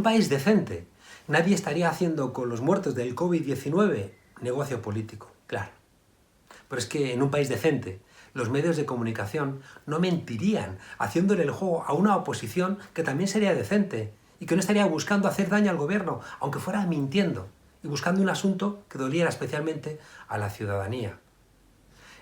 un país decente, nadie estaría haciendo con los muertos del COVID-19 negocio político, claro. Pero es que en un país decente, los medios de comunicación no mentirían haciéndole el juego a una oposición que también sería decente y que no estaría buscando hacer daño al gobierno, aunque fuera mintiendo y buscando un asunto que doliera especialmente a la ciudadanía.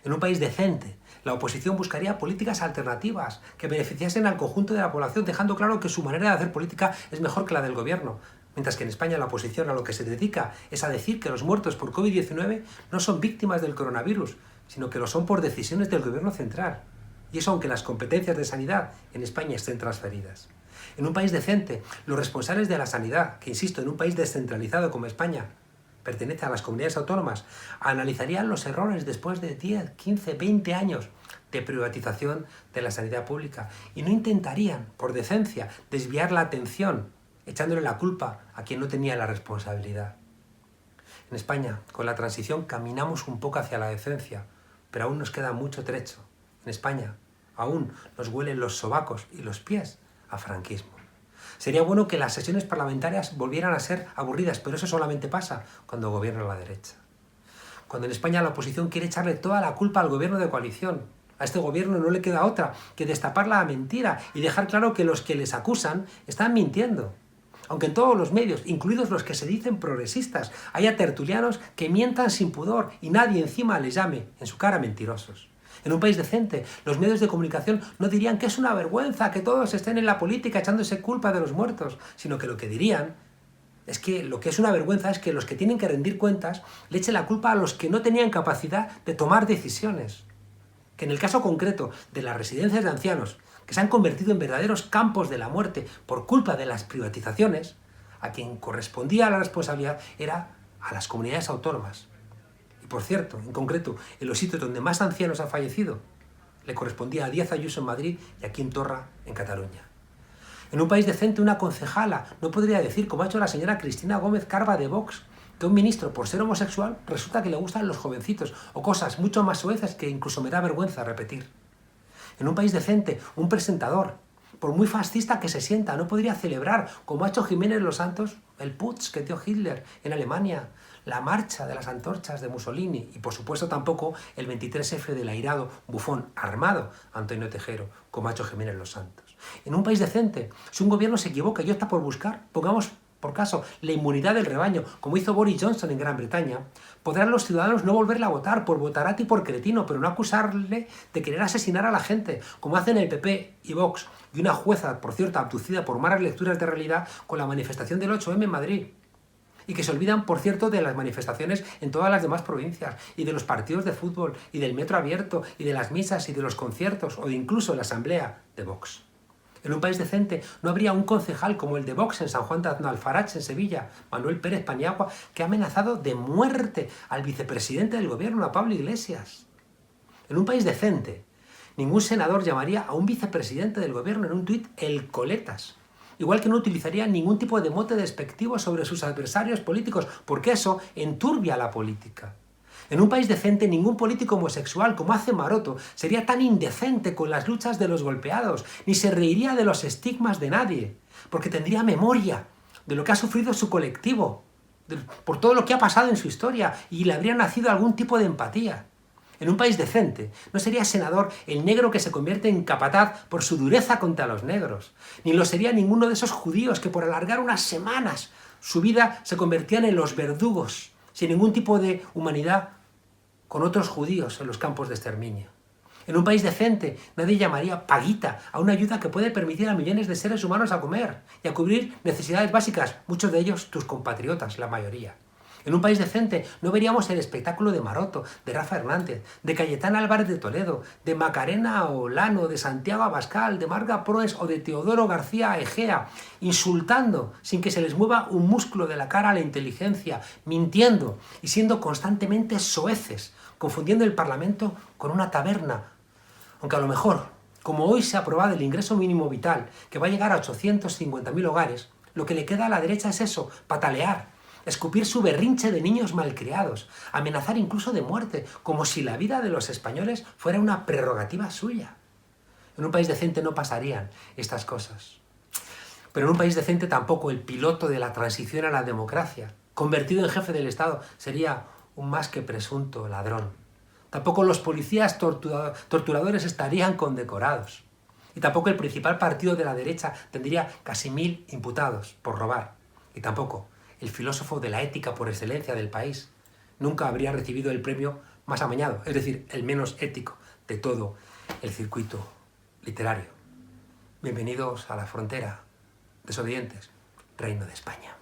En un país decente, la oposición buscaría políticas alternativas que beneficiasen al conjunto de la población, dejando claro que su manera de hacer política es mejor que la del gobierno. Mientras que en España la oposición a lo que se dedica es a decir que los muertos por COVID-19 no son víctimas del coronavirus, sino que lo son por decisiones del gobierno central. Y eso aunque las competencias de sanidad en España estén transferidas. En un país decente, los responsables de la sanidad, que insisto, en un país descentralizado como España, pertenece a las comunidades autónomas, analizarían los errores después de 10, 15, 20 años de privatización de la sanidad pública y no intentarían, por decencia, desviar la atención, echándole la culpa a quien no tenía la responsabilidad. En España, con la transición, caminamos un poco hacia la decencia, pero aún nos queda mucho trecho. En España, aún nos huelen los sobacos y los pies a franquismo. Sería bueno que las sesiones parlamentarias volvieran a ser aburridas, pero eso solamente pasa cuando gobierna la derecha. Cuando en España la oposición quiere echarle toda la culpa al gobierno de coalición. A este gobierno no le queda otra que destapar la mentira y dejar claro que los que les acusan están mintiendo. Aunque en todos los medios, incluidos los que se dicen progresistas, haya tertulianos que mientan sin pudor y nadie encima les llame en su cara mentirosos. En un país decente, los medios de comunicación no dirían que es una vergüenza que todos estén en la política echándose culpa de los muertos, sino que lo que dirían es que lo que es una vergüenza es que los que tienen que rendir cuentas le echen la culpa a los que no tenían capacidad de tomar decisiones. Que en el caso concreto de las residencias de ancianos, que se han convertido en verdaderos campos de la muerte por culpa de las privatizaciones, a quien correspondía la responsabilidad era a las comunidades autónomas. Y por cierto, en concreto, en los sitios donde más ancianos han fallecido, le correspondía a Díaz Ayuso en Madrid y a Quim Torra en Cataluña. En un país decente, una concejala no podría decir, como ha hecho la señora Cristina Gómez Carva de Vox, que un ministro, por ser homosexual, resulta que le gustan los jovencitos, o cosas mucho más soeces que incluso me da vergüenza repetir. En un país decente, un presentador, por muy fascista que se sienta, no podría celebrar, como ha hecho Jiménez Los Santos, el Putsch que dio Hitler en Alemania, la marcha de las antorchas de Mussolini y, por supuesto, tampoco el 23F del airado bufón armado Antonio Tejero, como ha hecho Jiménez Los Santos. En un país decente, si un gobierno se equivoca y opta por buscar, pongamos por caso, la inmunidad del rebaño, como hizo Boris Johnson en Gran Bretaña, podrán los ciudadanos no volverle a votar por votarati y por cretino, pero no acusarle de querer asesinar a la gente, como hacen el PP y Vox, y una jueza, por cierto, abducida por malas lecturas de realidad con la manifestación del 8M en Madrid. Y que se olvidan, por cierto, de las manifestaciones en todas las demás provincias, y de los partidos de fútbol, y del metro abierto, y de las misas, y de los conciertos, o de incluso la asamblea de Vox. En un país decente no habría un concejal como el de Vox en San Juan de Alfarache, en Sevilla, Manuel Pérez Paniagua, que ha amenazado de muerte al vicepresidente del gobierno, a Pablo Iglesias. En un país decente, ningún senador llamaría a un vicepresidente del gobierno en un tuit el coletas. Igual que no utilizaría ningún tipo de mote despectivo sobre sus adversarios políticos, porque eso enturbia la política. En un país decente, ningún político homosexual, como hace Maroto, sería tan indecente con las luchas de los golpeados, ni se reiría de los estigmas de nadie, porque tendría memoria de lo que ha sufrido su colectivo, por todo lo que ha pasado en su historia, y le habría nacido algún tipo de empatía. En un país decente, no sería senador el negro que se convierte en capataz por su dureza contra los negros, ni lo sería ninguno de esos judíos que por alargar unas semanas su vida se convertían en los verdugos, sin ningún tipo de humanidad, con otros judíos en los campos de exterminio. En un país decente, nadie llamaría paguita a una ayuda que puede permitir a millones de seres humanos a comer y a cubrir necesidades básicas, muchos de ellos tus compatriotas, la mayoría. En un país decente no veríamos el espectáculo de Maroto, de Rafa Hernández, de Cayetana Álvarez de Toledo, de Macarena Olano, de Santiago Abascal, de Marga Proes o de Teodoro García Egea, insultando sin que se les mueva un músculo de la cara a la inteligencia, mintiendo y siendo constantemente soeces, confundiendo el Parlamento con una taberna. Aunque a lo mejor, como hoy se ha aprobado el ingreso mínimo vital, que va a llegar a 850.000 hogares, lo que le queda a la derecha es eso, patalear, escupir su berrinche de niños malcriados, amenazar incluso de muerte, como si la vida de los españoles fuera una prerrogativa suya. En un país decente no pasarían estas cosas. Pero en un país decente tampoco el piloto de la transición a la democracia, convertido en jefe del Estado, sería un más que presunto ladrón. Tampoco los policías torturadores estarían condecorados. Y tampoco el principal partido de la derecha tendría casi 1000 imputados por robar. Y tampoco el filósofo de la ética por excelencia del país nunca habría recibido el premio más amañado, es decir, el menos ético de todo el circuito literario. Bienvenidos a la frontera, desobedientes, Reino de España.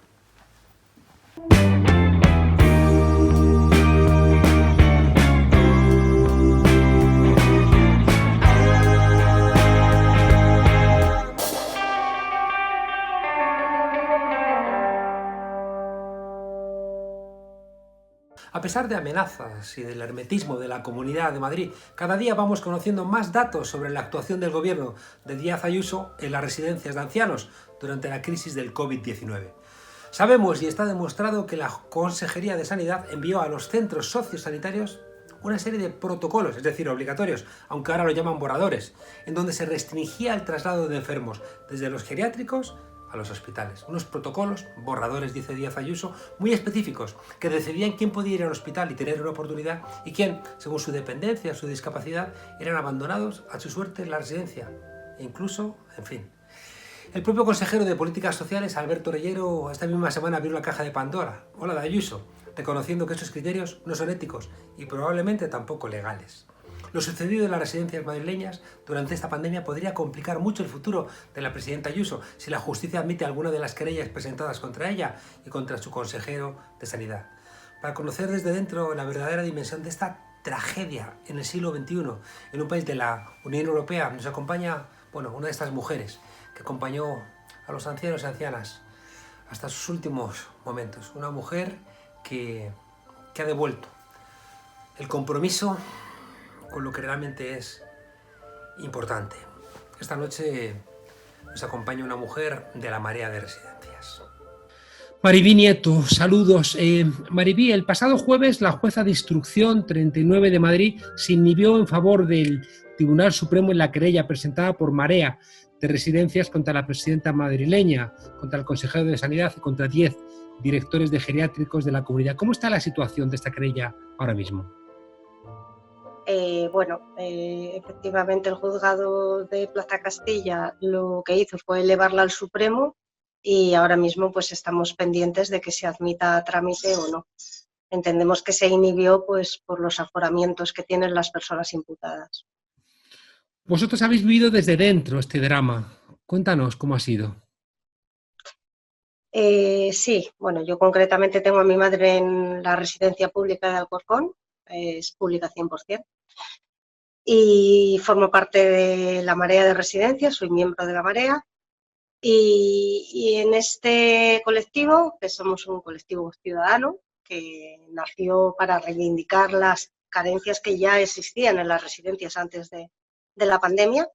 A pesar de amenazas y del hermetismo de la Comunidad de Madrid, cada día vamos conociendo más datos sobre la actuación del gobierno de Díaz Ayuso en las residencias de ancianos durante la crisis del COVID-19. Sabemos y está demostrado que la Consejería de Sanidad envió a los centros sociosanitarios una serie de protocolos, es decir, obligatorios, aunque ahora lo llaman borradores, en donde se restringía el traslado de enfermos desde los geriátricos a los hospitales. Unos protocolos, borradores, dice Díaz Ayuso, muy específicos, que decidían quién podía ir al hospital y tener una oportunidad y quién, según su dependencia o su discapacidad, eran abandonados a su suerte en la residencia. E incluso, en fin. El propio consejero de Políticas Sociales, Alberto Reyero, esta misma semana abrió la caja de Pandora, o la de Ayuso, reconociendo que estos criterios no son éticos y probablemente tampoco legales. Lo sucedido en las residencias madrileñas durante esta pandemia podría complicar mucho el futuro de la presidenta Ayuso si la justicia admite alguna de las querellas presentadas contra ella y contra su consejero de Sanidad. Para conocer desde dentro la verdadera dimensión de esta tragedia en el siglo XXI, en un país de la Unión Europea, nos acompaña una de estas mujeres que acompañó a los ancianos y ancianas hasta sus últimos momentos. Una mujer que ha devuelto el compromiso con lo que realmente es importante. Esta noche nos acompaña una mujer de la Marea de Residencias. Maribí Nieto, saludos. Maribí, el pasado jueves la jueza de instrucción 39 de Madrid se inhibió en favor del Tribunal Supremo en la querella presentada por Marea de Residencias contra la presidenta madrileña, contra el consejero de Sanidad y contra 10 directores de geriátricos de la comunidad. ¿Cómo está la situación de esta querella ahora mismo? Efectivamente el juzgado de Plaza Castilla lo que hizo fue elevarla al Supremo y ahora mismo pues estamos pendientes de que se admita a trámite o no. Entendemos que se inhibió pues por los aforamientos que tienen las personas imputadas. Vosotros habéis vivido desde dentro este drama. Cuéntanos cómo ha sido. Sí, yo concretamente tengo a mi madre en la residencia pública de Alcorcón, es pública 100%. Y formo parte de la Marea de Residencias, soy miembro de la Marea y en este colectivo, que somos un colectivo ciudadano que nació para reivindicar las carencias que ya existían en las residencias antes de la pandemia,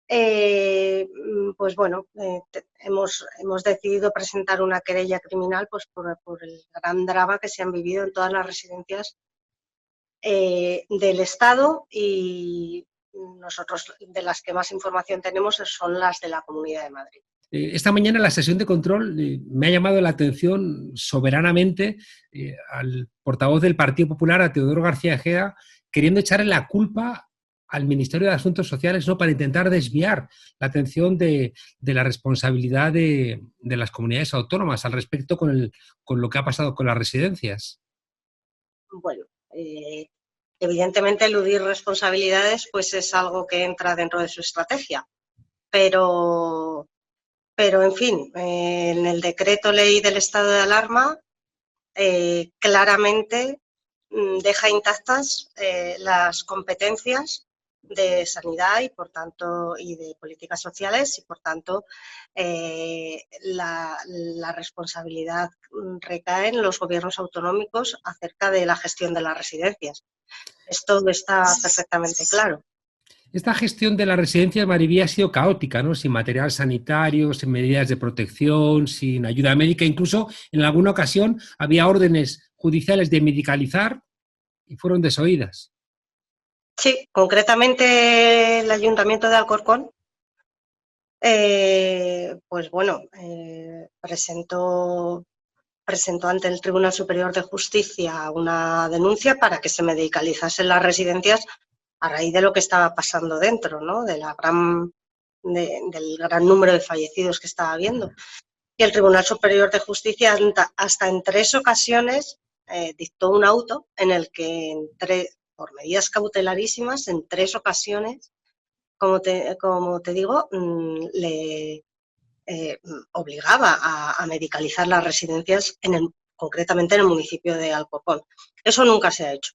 hemos decidido presentar una querella criminal pues, por el gran drama que se han vivido en todas las residencias del Estado y nosotros de las que más información tenemos son las de la Comunidad de Madrid. Esta mañana en la sesión de control me ha llamado la atención soberanamente al portavoz del Partido Popular, a Teodoro García Ejea, queriendo echarle la culpa al Ministerio de Asuntos Sociales, ¿no?, para intentar desviar la atención de la responsabilidad de las comunidades autónomas al respecto con lo que ha pasado con las residencias. Evidentemente eludir responsabilidades pues es algo que entra dentro de su estrategia, pero en fin, en el decreto ley del estado de alarma claramente deja intactas las competencias de sanidad y por tanto y de políticas sociales y por tanto la responsabilidad recae en los gobiernos autonómicos acerca de la gestión de las residencias. Esto está perfectamente claro. Esta gestión de las residencias, Maribí, ha sido caótica, ¿no? Sin material sanitario, sin medidas de protección, sin ayuda médica. Incluso en alguna ocasión había órdenes judiciales de medicalizar y fueron desoídas. Sí, concretamente el Ayuntamiento de Alcorcón Pues bueno, presentó ante el Tribunal Superior de Justicia una denuncia para que se medicalizasen las residencias a raíz de lo que estaba pasando dentro, ¿no? Del gran número de fallecidos que estaba habiendo. Y el Tribunal Superior de Justicia hasta en 3 ocasiones dictó un auto en el que, por medidas cautelarísimas, en 3 ocasiones, como te digo, le obligaba a medicalizar las residencias, concretamente en el municipio de Alcorcón. Eso nunca se ha hecho.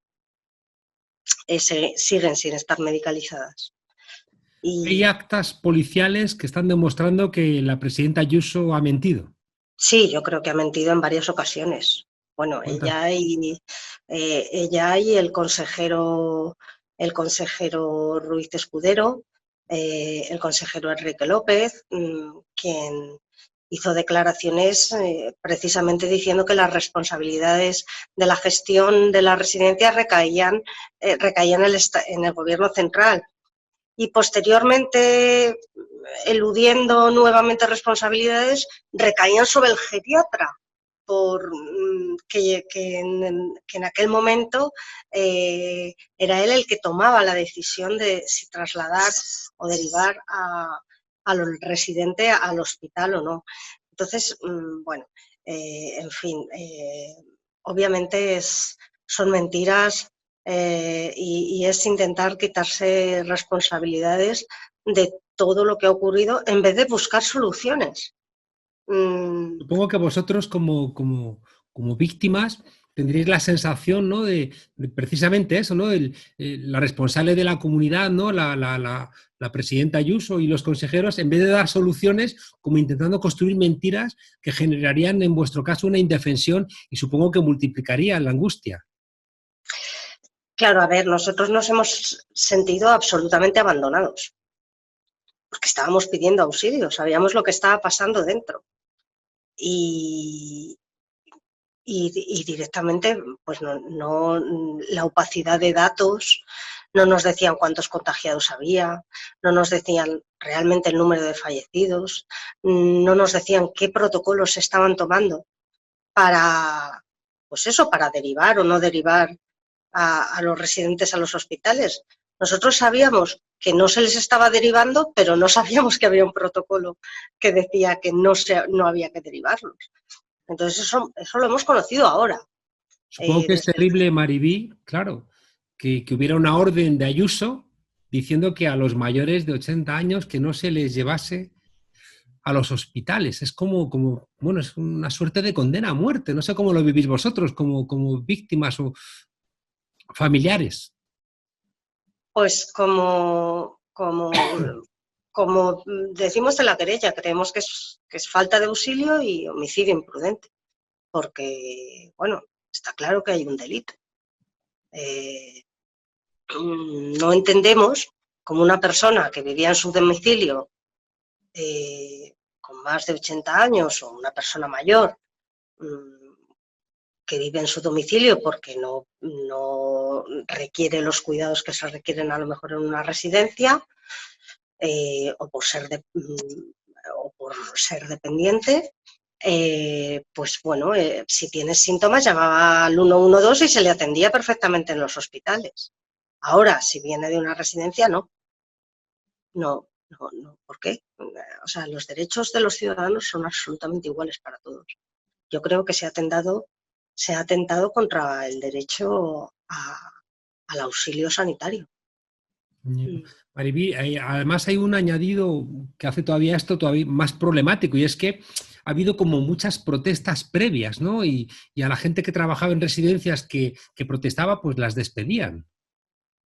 Siguen sin estar medicalizadas. Hay actas policiales que están demostrando que la presidenta Ayuso ha mentido. Sí, yo creo que ha mentido en varias ocasiones. Bueno, ella y el consejero Ruiz Escudero, el consejero Enrique López, quien hizo declaraciones precisamente diciendo que las responsabilidades de la gestión de las residencias recaían en el gobierno central. Y posteriormente, eludiendo nuevamente responsabilidades, recaían sobre el geriatra, que en aquel momento era él el que tomaba la decisión de si trasladar o derivar al residente al hospital o no. Entonces, bueno, en fin, obviamente son mentiras. Y es intentar quitarse responsabilidades de todo lo que ha ocurrido en vez de buscar soluciones. Supongo que vosotros como víctimas tendréis la sensación, ¿no? de precisamente eso, ¿no? La responsable de la comunidad, ¿no? La presidenta Ayuso y los consejeros, en vez de dar soluciones, como intentando construir mentiras que generarían en vuestro caso una indefensión y supongo que multiplicarían la angustia. Claro, a ver, nosotros nos hemos sentido absolutamente abandonados, porque estábamos pidiendo auxilio, sabíamos lo que estaba pasando dentro. Y directamente, pues no, la opacidad de datos, no nos decían cuántos contagiados había, no nos decían realmente el número de fallecidos, no nos decían qué protocolos estaban tomando para, pues eso, para derivar o no derivar a los residentes a los hospitales. Nosotros sabíamos que no se les estaba derivando, pero no sabíamos que había un protocolo que decía que no había que derivarlos. Entonces eso lo hemos conocido ahora. Supongo que es terrible, Maribí, claro, que hubiera una orden de Ayuso diciendo que a los mayores de 80 años que no se les llevase a los hospitales. Es bueno, es una suerte de condena a muerte. No sé cómo lo vivís vosotros como víctimas o familiares. Pues como decimos en la querella, creemos que es falta de auxilio y homicidio imprudente, porque, bueno, está claro que hay un delito. No entendemos cómo una persona que vivía en su domicilio con más de 80 años o una persona mayor que vive en su domicilio porque no requiere los cuidados que se requieren a lo mejor en una residencia o por ser dependiente, pues bueno, si tienes síntomas llamaba al 112 y se le atendía perfectamente en los hospitales. Ahora, si viene de una residencia, no. No, ¿por qué? O sea, los derechos de los ciudadanos son absolutamente iguales para todos. Yo creo que se ha atentado contra el derecho al auxilio sanitario. Maribí, además hay un añadido que hace todavía esto todavía más problemático y es que ha habido como muchas protestas previas, ¿no? Y a la gente que trabajaba en residencias que protestaba, pues las despedían.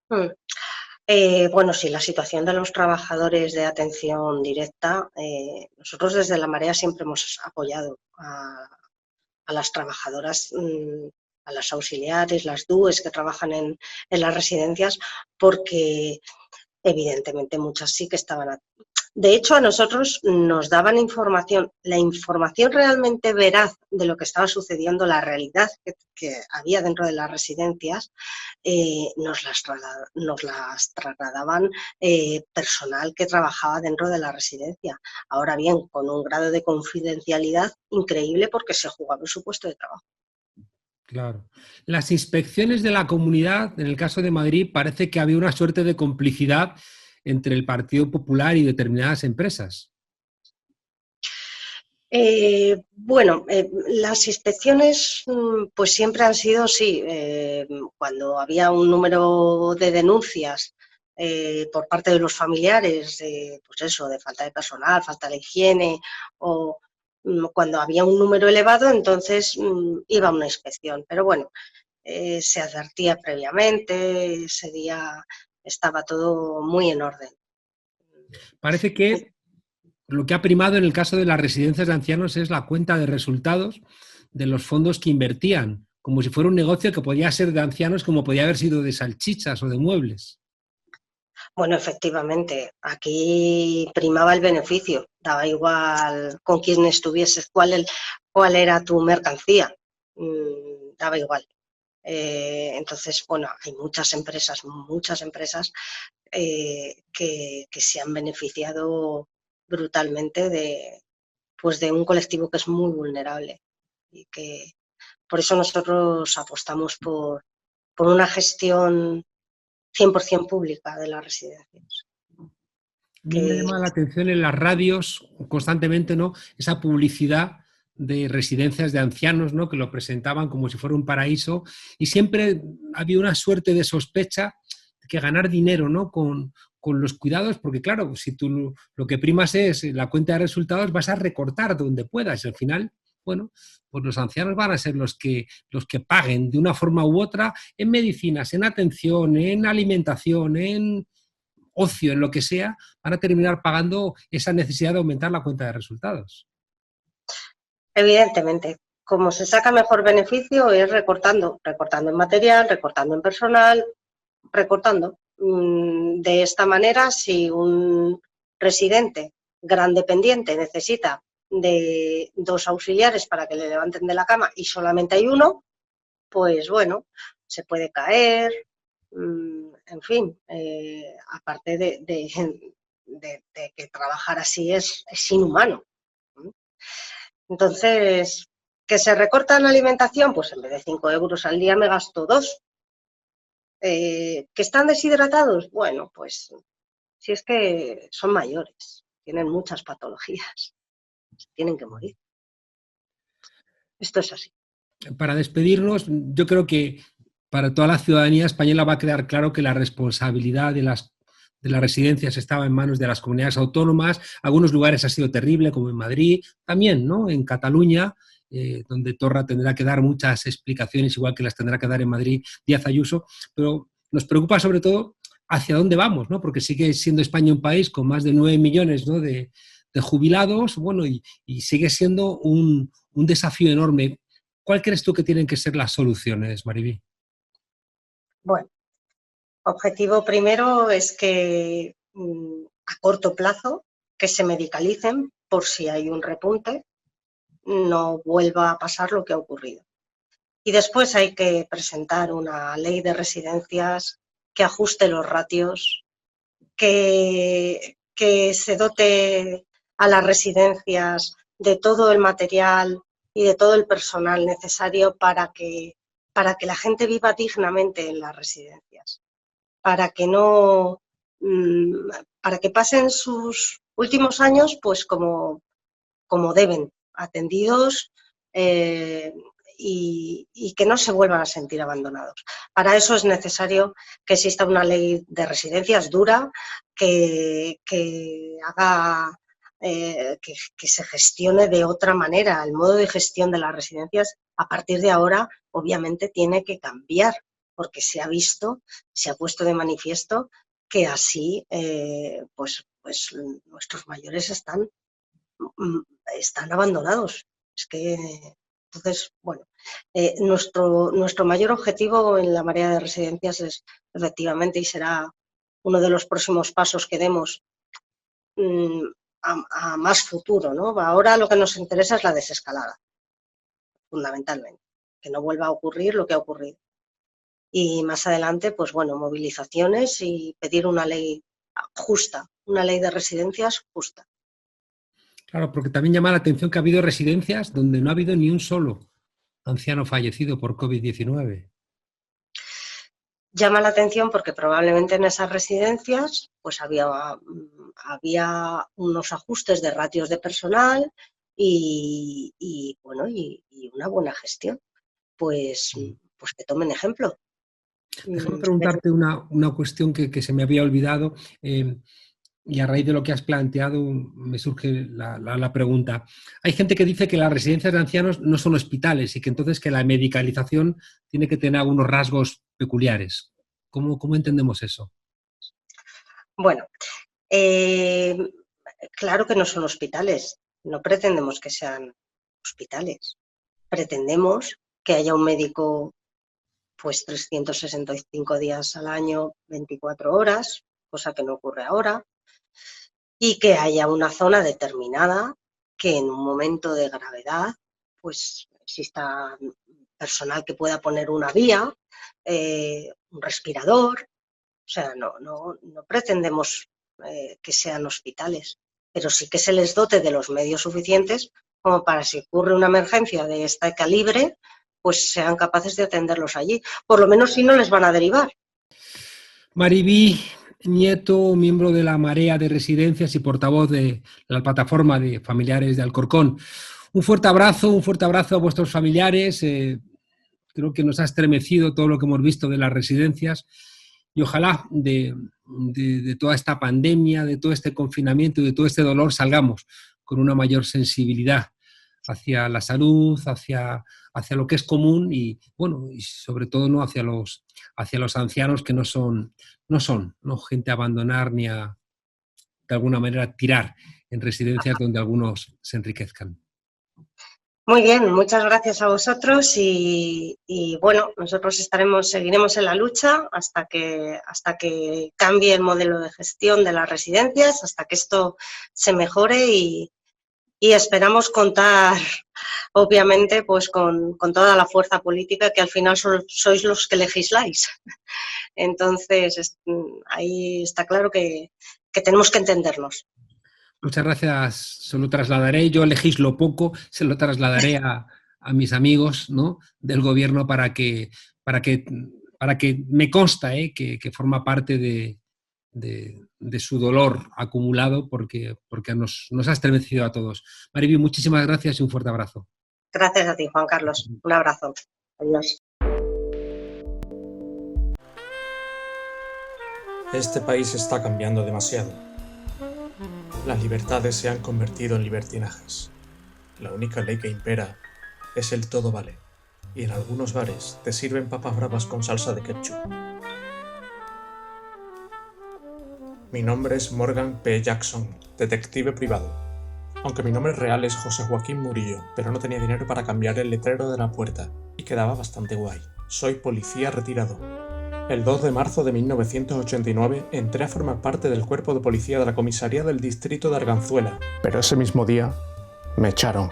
Bueno, sí, la situación de los trabajadores de atención directa, nosotros desde La Marea siempre hemos apoyado a las trabajadoras, a las auxiliares, las DUES que trabajan en las residencias, porque evidentemente muchas sí que estaban De hecho, a nosotros nos daban información, la información realmente veraz de lo que estaba sucediendo, la realidad que había dentro de las residencias, nos las trasladaban personal que trabajaba dentro de la residencia. Ahora bien, con un grado de confidencialidad increíble porque se jugaba su puesto de trabajo. Claro. Las inspecciones de la comunidad, en el caso de Madrid, parece que había una suerte de complicidad entre el Partido Popular y determinadas empresas. Bueno, las inspecciones pues siempre han sido, sí, cuando había un número de denuncias por parte de los familiares, pues eso, de falta de personal, falta de higiene, o cuando había un número elevado, entonces iba a una inspección. Pero bueno, se advertía previamente, ese día estaba todo muy en orden. Parece que lo que ha primado en el caso de las residencias de ancianos es la cuenta de resultados de los fondos que invertían, como si fuera un negocio que podía ser de ancianos como podía haber sido de salchichas o de muebles. Bueno, efectivamente, aquí primaba el beneficio, daba igual con quién estuvieses, cuál era tu mercancía, daba igual. Entonces, bueno, hay muchas empresas que se han beneficiado brutalmente pues de un colectivo que es muy vulnerable y que por eso nosotros apostamos por una gestión 100% pública de las residencias. A mí me Que llama la atención en las radios constantemente, ¿no? Esa publicidad de residencias de ancianos, ¿no? Que lo presentaban como si fuera un paraíso y siempre había una suerte de sospecha de que ganar dinero, ¿no? Con los cuidados, porque claro, si tú lo que primas es la cuenta de resultados, vas a recortar donde puedas y al final, bueno, pues los ancianos van a ser los que paguen de una forma u otra en medicinas, en atención, en alimentación, en ocio, en lo que sea, van a terminar pagando esa necesidad de aumentar la cuenta de resultados. evidentemente, como se saca mejor beneficio es recortando, recortando en material, recortando en personal, recortando. De esta manera, si un residente gran dependiente necesita de 2 auxiliares para que le levanten de la cama y solamente hay uno, pues bueno, se puede caer, en fin, aparte de que trabajar así es inhumano. Entonces, ¿que se recorta en alimentación? Pues en vez de 5 euros al día me gasto 2. ¿Que están deshidratados? Bueno, pues si es que son mayores, tienen muchas patologías, tienen que morir. Esto es así. Para despedirnos, yo creo que para toda la ciudadanía española va a quedar claro que la responsabilidad de las residencias estaba en manos de las comunidades autónomas. Algunos lugares ha sido terrible, como en Madrid, también, ¿no? En Cataluña, donde Torra tendrá que dar muchas explicaciones, igual que las tendrá que dar en Madrid Díaz Ayuso, pero nos preocupa sobre todo hacia dónde vamos, ¿no? Porque sigue siendo España un país con más de 9 millones, ¿no? de jubilados, bueno, y sigue siendo un desafío enorme. ¿Cuál crees tú que tienen que ser las soluciones, Mariví? Bueno, objetivo primero es que a corto plazo que se medicalicen por si hay un repunte, no vuelva a pasar lo que ha ocurrido. Y después hay que presentar una ley de residencias que ajuste los ratios, que se dote a las residencias de todo el material y de todo el personal necesario para que la gente viva dignamente en las residencias, para que no, para que pasen sus últimos años pues como deben, atendidos y que no se vuelvan a sentir abandonados. Para eso es necesario que exista una ley de residencias dura, que haga que se gestione de otra manera. El modo de gestión de las residencias a partir de ahora obviamente tiene que cambiar porque se ha visto, se ha puesto de manifiesto que así pues nuestros mayores están abandonados. Es que, entonces, bueno, nuestro mayor objetivo en la marea de residencias es, efectivamente, y será uno de los próximos pasos que demos, mm, a más futuro, ¿no? Ahora lo que nos interesa es la desescalada, fundamentalmente, que no vuelva a ocurrir lo que ha ocurrido. Y más adelante, pues bueno, movilizaciones y pedir una ley justa, una ley de residencias justa. Claro, porque también llama la atención que ha habido residencias donde no ha habido ni un solo anciano fallecido por COVID-19. Llama la atención porque probablemente en esas residencias pues había unos ajustes de ratios de personal bueno, y una buena gestión. Pues que tomen ejemplo. Déjame preguntarte una cuestión que se me había olvidado, y a raíz de lo que has planteado me surge la pregunta. Hay gente que dice que las residencias de ancianos no son hospitales y que entonces que la medicalización tiene que tener algunos rasgos peculiares. ¿Cómo entendemos eso? Bueno, claro que no son hospitales. No pretendemos que sean hospitales. Pretendemos que haya un médico pues 365 días al año, 24 horas, cosa que no ocurre ahora, y que haya una zona determinada que en un momento de gravedad pues exista personal que pueda poner una vía, un respirador. O sea, no pretendemos que sean hospitales, pero sí que se les dote de los medios suficientes como para si ocurre una emergencia de este calibre, pues sean capaces de atenderlos allí. Por lo menos si no les van a derivar. Maribí Nieto, miembro de la Marea de Residencias y portavoz de la plataforma de familiares de Alcorcón. Un fuerte abrazo a vuestros familiares. Creo que nos ha estremecido todo lo que hemos visto de las residencias y ojalá de toda esta pandemia, de todo este confinamiento y de todo este dolor salgamos con una mayor sensibilidad hacia la salud, hacia lo que es común y, bueno, y sobre todo no hacia los ancianos que no son gente a abandonar ni a, de alguna manera, tirar en residencias donde algunos se enriquezcan. Muy bien, muchas gracias a vosotros y bueno, nosotros seguiremos en la lucha hasta que cambie el modelo de gestión de las residencias, hasta que esto se mejore y esperamos contar, obviamente, pues con toda la fuerza política que al final sois los que legisláis. Entonces, ahí está claro que tenemos que entendernos. Muchas gracias, se lo trasladaré. Yo legislo poco, se lo trasladaré a mis amigos, ¿no?, del gobierno para que me consta que forma parte de su dolor acumulado porque nos ha estremecido a todos. Maribí, muchísimas gracias y un fuerte abrazo. Gracias a ti, Juan Carlos. Un abrazo. Adiós. Este país está cambiando demasiado. Las libertades se han convertido en libertinajes. La única ley que impera es el todo vale, y en algunos bares te sirven papas bravas con salsa de ketchup. Mi nombre es Morgan P. Jackson, detective privado. Aunque mi nombre real es José Joaquín Murillo, pero no tenía dinero para cambiar el letrero de la puerta, y quedaba bastante guay. Soy policía retirado. El 2 de marzo de 1989 entré a formar parte del cuerpo de policía de la comisaría del distrito de Arganzuela, pero ese mismo día me echaron.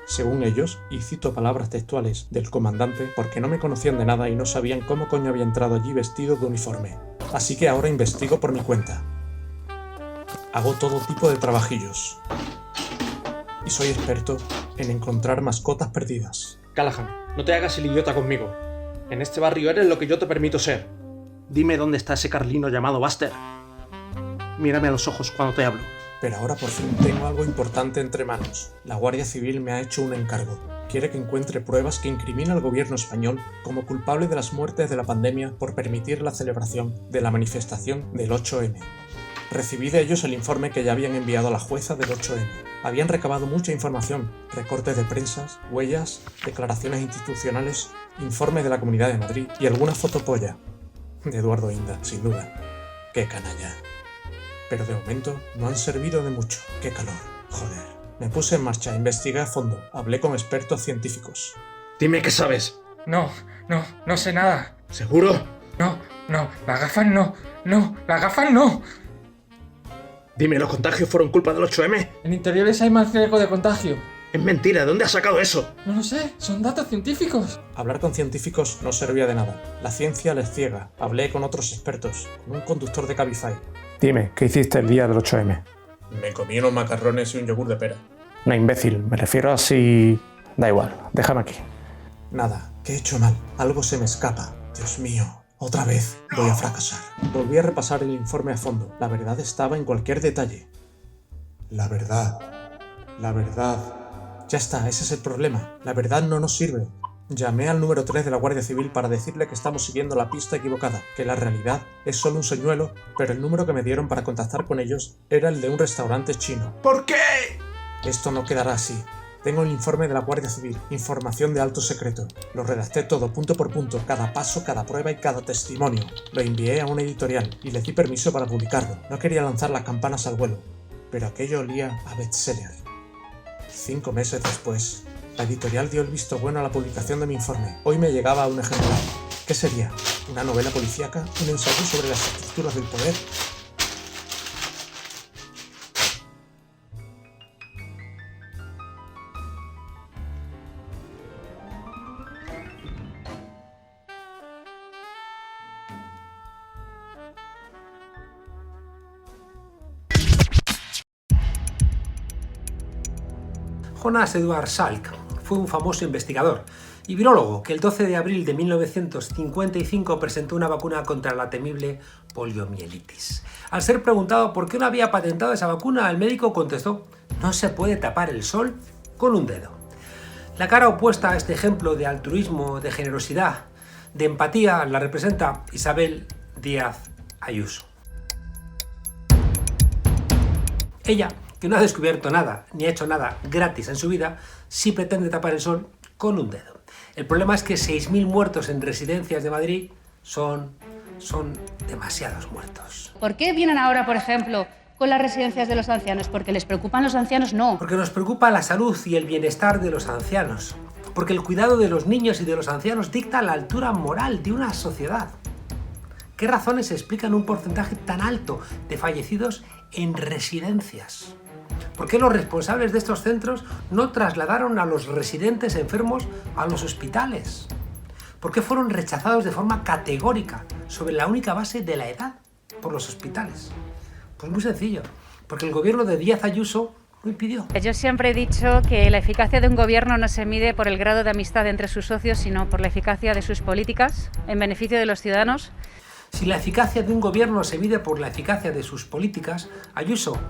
Según ellos, y cito palabras textuales del comandante, porque no me conocían de nada y no sabían cómo coño había entrado allí vestido de uniforme. Así que ahora investigo por mi cuenta. Hago todo tipo de trabajillos. Y soy experto en encontrar mascotas perdidas. Callahan, no te hagas el idiota conmigo. En este barrio eres lo que yo te permito ser. Dime dónde está ese carlino llamado Buster. Mírame a los ojos cuando te hablo. Pero ahora por fin tengo algo importante entre manos. La Guardia Civil me ha hecho un encargo. Quiere que encuentre pruebas que incriminen al gobierno español como culpable de las muertes de la pandemia por permitir la celebración de la manifestación del 8M. Recibí de ellos el informe que ya habían enviado a la jueza del 8M. Habían recabado mucha información, recortes de prensas, huellas, declaraciones institucionales, informes de la Comunidad de Madrid y alguna fotopolla. De Eduardo Inda, sin duda. ¡Qué canalla! Pero de momento no han servido de mucho. ¡Qué calor! Joder. Me puse en marcha, investigué a fondo, hablé con expertos científicos. Dime qué sabes. No sé nada. ¿Seguro? No, las gafas no, las gafas no. Dime, ¿los contagios fueron culpa del 8M? En interiores hay más riesgo de contagio. Es mentira, ¿dónde has sacado eso? No lo sé, son datos científicos. Hablar con científicos no servía de nada. La ciencia les ciega. Hablé con otros expertos, con un conductor de Cabify. Dime, ¿qué hiciste el día del 8M? Me comí unos macarrones y un yogur de pera. No, imbécil, me refiero a si... Da igual, déjame aquí. Nada, que he hecho mal. Algo se me escapa. Dios mío, otra vez voy a fracasar. Volví a repasar el informe a fondo. La verdad estaba en cualquier detalle. La verdad. Ya está, ese es el problema. La verdad no nos sirve. Llamé al número 3 de la Guardia Civil para decirle que estamos siguiendo la pista equivocada, que la realidad es solo un señuelo, pero el número que me dieron para contactar con ellos era el de un restaurante chino. ¿Por qué? Esto no quedará así. Tengo el informe de la Guardia Civil, información de alto secreto. Lo redacté todo, punto por punto, cada paso, cada prueba y cada testimonio. Lo envié a una editorial y les di permiso para publicarlo. No quería lanzar las campanas al vuelo, pero aquello olía a bestseller. 5 meses después, la editorial dio el visto bueno a la publicación de mi informe. Hoy me llegaba un ejemplar. ¿Qué sería? ¿Una novela policíaca? ¿Un ensayo sobre las estructuras del poder? Jonas Edward Salk fue un famoso investigador y virólogo que el 12 de abril de 1955 presentó una vacuna contra la temible poliomielitis. Al ser preguntado por qué no había patentado esa vacuna, el médico contestó: no se puede tapar el sol con un dedo. La cara opuesta a este ejemplo de altruismo, de generosidad, de empatía la representa Isabel Díaz Ayuso. Ella, que no ha descubierto nada, ni ha hecho nada gratis en su vida, sí pretende tapar el sol con un dedo. El problema es que 6.000 muertos en residencias de Madrid son demasiados muertos. ¿Por qué vienen ahora, por ejemplo, con las residencias de los ancianos? ¿Porque les preocupan los ancianos? No. Porque nos preocupa la salud y el bienestar de los ancianos. Porque el cuidado de los niños y de los ancianos dicta la altura moral de una sociedad. ¿Qué razones explican un porcentaje tan alto de fallecidos en residencias? ¿Por qué los responsables de estos centros no trasladaron a los residentes enfermos a los hospitales? ¿Por qué fueron rechazados de forma categórica, sobre la única base de la edad, por los hospitales? Pues muy sencillo, porque el gobierno de Díaz Ayuso lo impidió. Yo siempre he dicho que la eficacia de un gobierno no se mide por el grado de amistad entre sus socios, sino por la eficacia de sus políticas en beneficio de los ciudadanos. Si la eficacia de un gobierno se mide por la eficacia de sus políticas, Ayuso,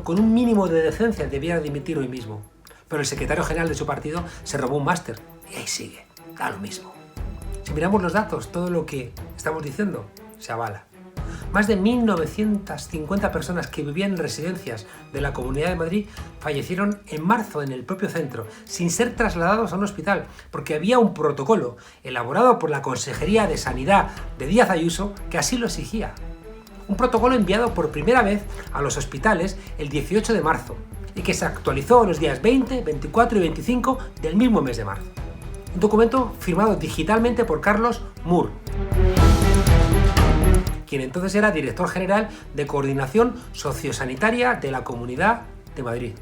con un mínimo de decencia, debiera dimitir hoy mismo. Pero el secretario general de su partido se robó un máster y ahí sigue, da lo mismo. Si miramos los datos, todo lo que estamos diciendo se avala. Más de 1.950 personas que vivían en residencias de la Comunidad de Madrid fallecieron en marzo en el propio centro, sin ser trasladados a un hospital, porque había un protocolo elaborado por la Consejería de Sanidad de Díaz Ayuso que así lo exigía. Un protocolo enviado por primera vez a los hospitales el 18 de marzo y que se actualizó los días 20, 24 y 25 del mismo mes de marzo. Un documento firmado digitalmente por Carlos Moore, quien entonces era director general de Coordinación Sociosanitaria de la Comunidad de Madrid.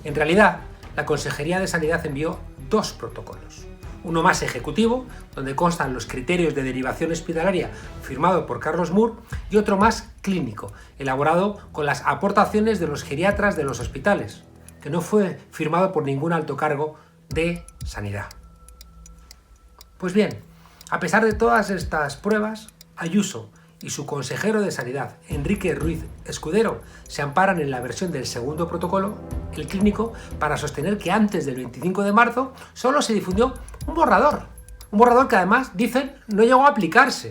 En realidad, la Consejería de Sanidad envió 2 protocolos. Uno más ejecutivo, donde constan los criterios de derivación hospitalaria firmado por Carlos Moore, y otro más clínico, elaborado con las aportaciones de los geriatras de los hospitales, que no fue firmado por ningún alto cargo de Sanidad. Pues bien, a pesar de todas estas pruebas, Ayuso y su consejero de Sanidad, Enrique Ruiz Escudero, se amparan en la versión del segundo protocolo, el clínico, para sostener que antes del 25 de marzo solo se difundió un borrador que además, dicen, no llegó a aplicarse.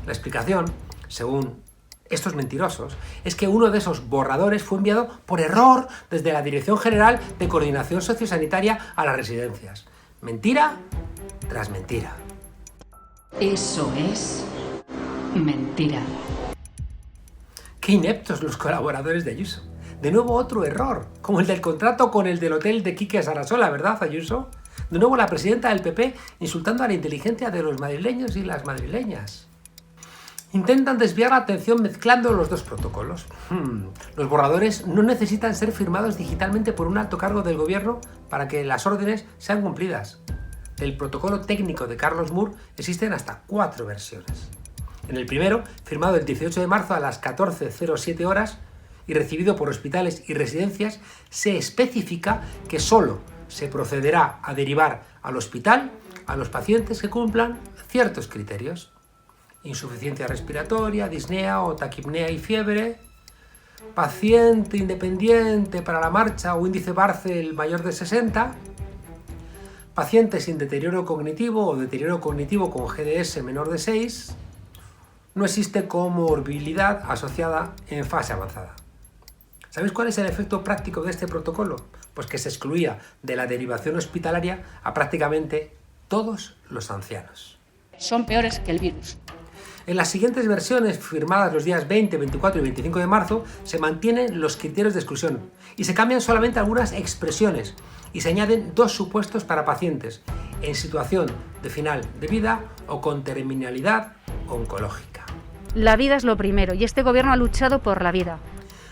La explicación, según estos mentirosos, es que uno de esos borradores fue enviado por error desde la Dirección General de Coordinación Sociosanitaria a las residencias. Mentira tras mentira. Eso es mentira. Qué ineptos los colaboradores de Ayuso. De nuevo otro error, como el del contrato con el del hotel de Quique Sarasola, ¿verdad, Ayuso? De nuevo la presidenta del PP insultando a la inteligencia de los madrileños y las madrileñas. Intentan desviar la atención mezclando los dos protocolos. Los borradores no necesitan ser firmados digitalmente por un alto cargo del gobierno para que las órdenes sean cumplidas. Del protocolo técnico de Carlos Moore existen hasta 4 versiones. En el primero, firmado el 18 de marzo a las 14:07 horas y recibido por hospitales y residencias, se especifica que solo se procederá a derivar al hospital a los pacientes que cumplan ciertos criterios: insuficiencia respiratoria, disnea o taquipnea y fiebre, paciente independiente para la marcha o índice Barcel mayor de 60, paciente sin deterioro cognitivo o deterioro cognitivo con GDS menor de 6, no existe comorbilidad asociada en fase avanzada. ¿Sabéis cuál es el efecto práctico de este protocolo? Pues que se excluía de la derivación hospitalaria a prácticamente todos los ancianos. Son peores que el virus. En las siguientes versiones, firmadas los días 20, 24 y 25 de marzo, se mantienen los criterios de exclusión y se cambian solamente algunas expresiones y se añaden 2 supuestos para pacientes en situación de final de vida o con terminalidad oncológica. La vida es lo primero y este gobierno ha luchado por la vida.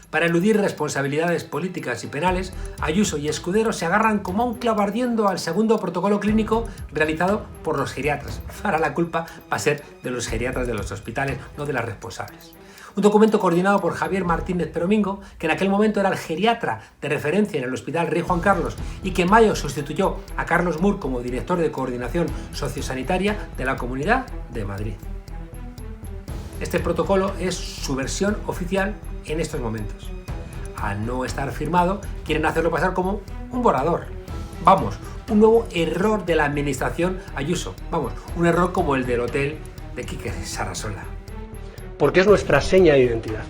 Para eludir responsabilidades políticas y penales, Ayuso y Escudero se agarran como un clavo ardiendo al segundo protocolo clínico realizado por los geriatras. Ahora la culpa va a ser de los geriatras de los hospitales, no de las responsables. Un documento coordinado por Javier Martínez Peromingo, que en aquel momento era el geriatra de referencia en el Hospital Rey Juan Carlos y que en mayo sustituyó a Carlos Moore como director de coordinación sociosanitaria de la Comunidad de Madrid. Este protocolo es su versión oficial en estos momentos. Al no estar firmado, quieren hacerlo pasar como un borrador. Vamos, un nuevo error de la administración Ayuso. Vamos, un error como el del hotel de Quique Sarasola. Porque es nuestra seña de identidad.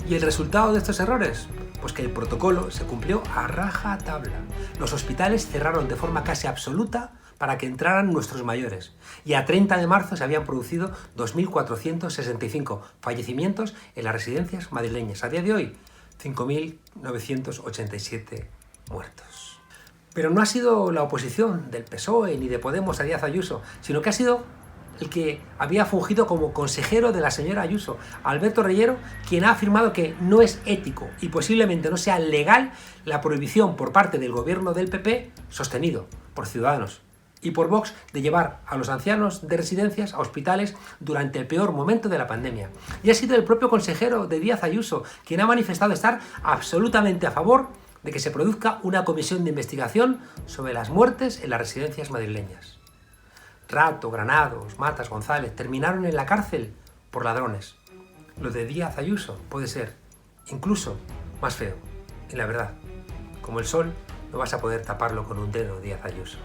¿Y el resultado de estos errores? Pues que el protocolo se cumplió a rajatabla. Los hospitales cerraron de forma casi absoluta para que entraran nuestros mayores. Y a 30 de marzo se habían producido 2.465 fallecimientos en las residencias madrileñas. A día de hoy, 5.987 muertos. Pero no ha sido la oposición del PSOE ni de Podemos a Díaz Ayuso, sino que ha sido el que había fungido como consejero de la señora Ayuso, Alberto Reyero, quien ha afirmado que no es ético y posiblemente no sea legal la prohibición por parte del gobierno del PP, sostenido por Ciudadanos y por Vox, de llevar a los ancianos de residencias a hospitales durante el peor momento de la pandemia. Y ha sido el propio consejero de Díaz Ayuso quien ha manifestado estar absolutamente a favor de que se produzca una comisión de investigación sobre las muertes en las residencias madrileñas. Rato, Granados, Matas, González terminaron en la cárcel por ladrones. Lo de Díaz Ayuso puede ser incluso más feo. Y la verdad, como el sol, no vas a poder taparlo con un dedo, Díaz Ayuso.